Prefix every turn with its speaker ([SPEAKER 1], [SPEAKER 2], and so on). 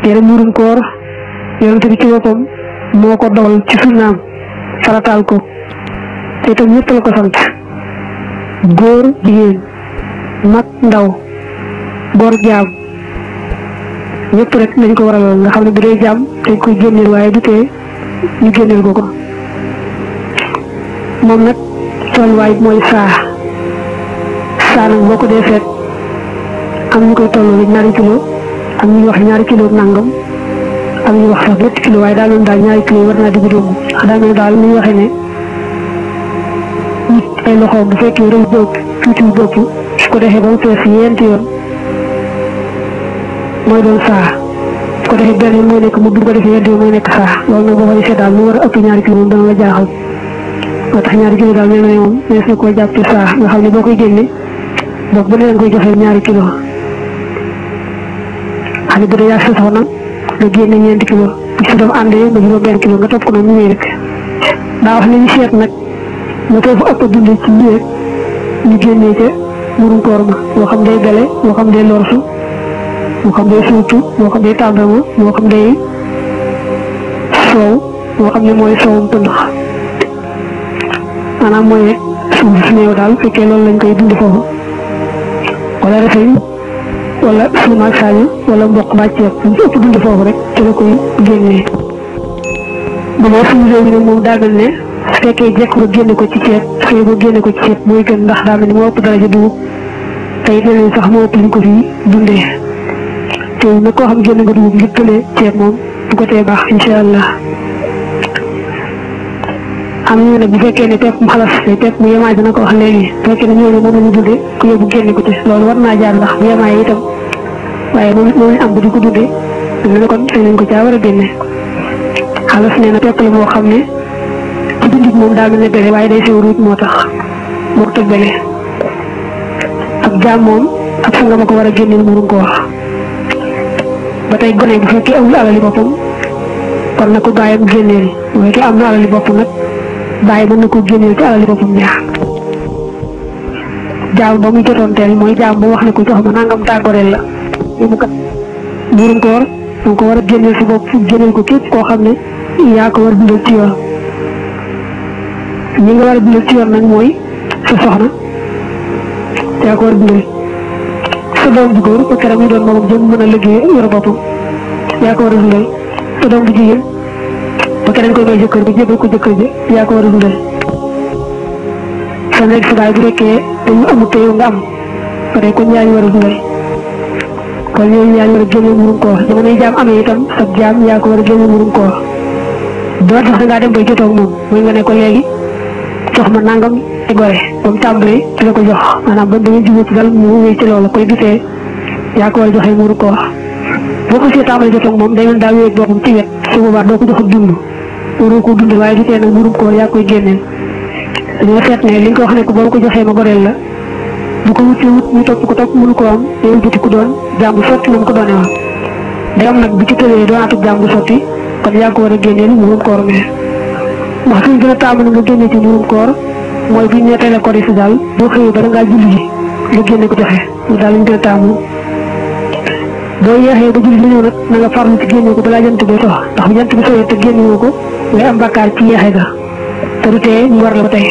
[SPEAKER 1] téere murum koor yonent bi ci boppam moo ko dogal ci sunnaam farataal ko te itam ñëpp la ko sant góor jigéen mag ndaw góor jaam ñëpp rek nañ ko waraloon nga xam ne bu dee jaam dañ koy génneel waaye du tee ñu génneel ko moom nag tolluwaay mooy saa nag boo ko dee seet am ñu koy tolloo ñaari kilo am ñu wax ñaari kilo nangam am ñu wax sax ñetti kilo waaye daal moom daal ñaari kilo war naa digg doomu daa mel daal ni ñu waxee ne nit ay loxoom bu fekkee rëy bopp tuuti bopp su ko defee ba mu fees yenti yoon mooy doon saa su ko defee benn mooy nekk mu bu ko defee yenti yoon mooy nekk saa loolu nag boo koy seet daal mu war a ëpp ñaari kilo moom dana la jaaxal moo tax ñaari kilo daal mel na ne moom nees na koo jàpp saa nga xam ne boo koy génne bopp bu ne leen koy joxee ñaari kilo xam ne bu dee yaa sa soxna nga génne ñeenti kilo bu si doom àndee ba juróom benn kilo nga topp ko noonu ñu wéy rek daa wax ne ñu seet nag nga foofu ëpp a dundee ci ñi rek ñu génnee ca murum koor ma moo xam day gale moo xam day lorsu moo xam day suutu moo xam day tàndarma moo xam day soow moo xam ne mooy soowum pëndax maanaam mooy rek suuf si néew daal fekkee loolu lañ koy dund foofu wala refeñ wala suuna ak saañu wala mboq ba ceeb ñu ëpp dund foofu rek te la koy génnee bu dee suñu réew mi nag moom daa mel ne su fekkee jekk nga génne ko ci ceeb xëy nga génne ko ci ceeb mooy gën ndax daa mel ni moo ëpp daraja dugub te it nee nañ sax moo ëpp liñ ko fi dundee te nag koo xam génne nga dugub ngir tëlee ceeb moom du ko tee baax incha allah am ñu nag bu fekkee ne pepp mu xalas te pepp mu yemaay dana ko wax léegi bu fekkee ne ñooñu moom la ñu dundee ku yóbbu génne ko ci loolu war naa jaar ndax bu yemaay itam waaye moom lañ am bu di ko dundee dina ne kon sañ nañ ko caa war a génne xalas nee na pepp la moo xam ne ci dundit moom daa mel ne bele waaye day sew ruuj moo tax moo tëg bele ak jaam moom ak sa nga ma ko war a génneel murum ko wax ba tey gone bu fekkee amul alali boppam kon na ko bàyyam génneel bu fekkee am na alali boppam nag bàyyi mën na ko génneel ci alali boppam ñaar jaam ba muy jotoonteel mooy jaam ba wax ne ko jox ma nangam tàggoreel la mu kat murum koor danga ko war a génneel si bopp génneel ko képp koo xam ne yaa ko war a dundal ci yoon ñi nga war a dundal ci yoon nag mooy sa soxna yaa ko war a dundal sa doom bu góor ba keroog ñu doon moom jëm mën a liggéey yor boppam yaa ko war a dundal sa doom bu jigéen ba keneen koy may jëkkër bi jébal ko jëkkër ji yaa ko war a dundal sa nekk si baay bu fekkee dañu amut te yow nga am pare kon yaa ñu war a dundal kon yooyu yaa ñu war a génne murum koor jamonoy jaam amee itam sa jaam yaa ko war a génne murum koor doo tax da ngaa dem bay jotoog moom mooy nga ne ko léegi jox ma nangam te gore ba mu tàmbalee di la ko jox maanaam ba dañuy jubóo ci dal mu wéy ci loolu koy gisee yaa ko war a joxe murum koor boo ko see tàmbalee jotoog moom day mel daa wéy boppam ci wet su boobaa doo ko jox dund waroo ko dund waaye du tee nag murum koor yaa koy génneel dañoo seet ne li nga ko wax ne ko boo ko joxee ma goreel la bu ko wut ñu topp ko mënu ko am day wuti ku doon jàmbu sotti moom ko doone woon day am nag bu ci tëlee doonaatub jàmbu sotti kon yaa ko war a génneel murum koor mais ndax suñ gën a taamu na nga génne ci murum koor mooy bu ñu nee teel a kori si daal boo xëyee bala ngaa julli ji nga génne ko joxe loolu daal lañ gën a taamu boo yeexee ba julli la ñëw nag na nga farlu ci génne ko balaa jant bi sox ndax bu jant bi soxee te génne woo ko ngay am bakkaar ci yeexe ga te du tee ñu war la ba tey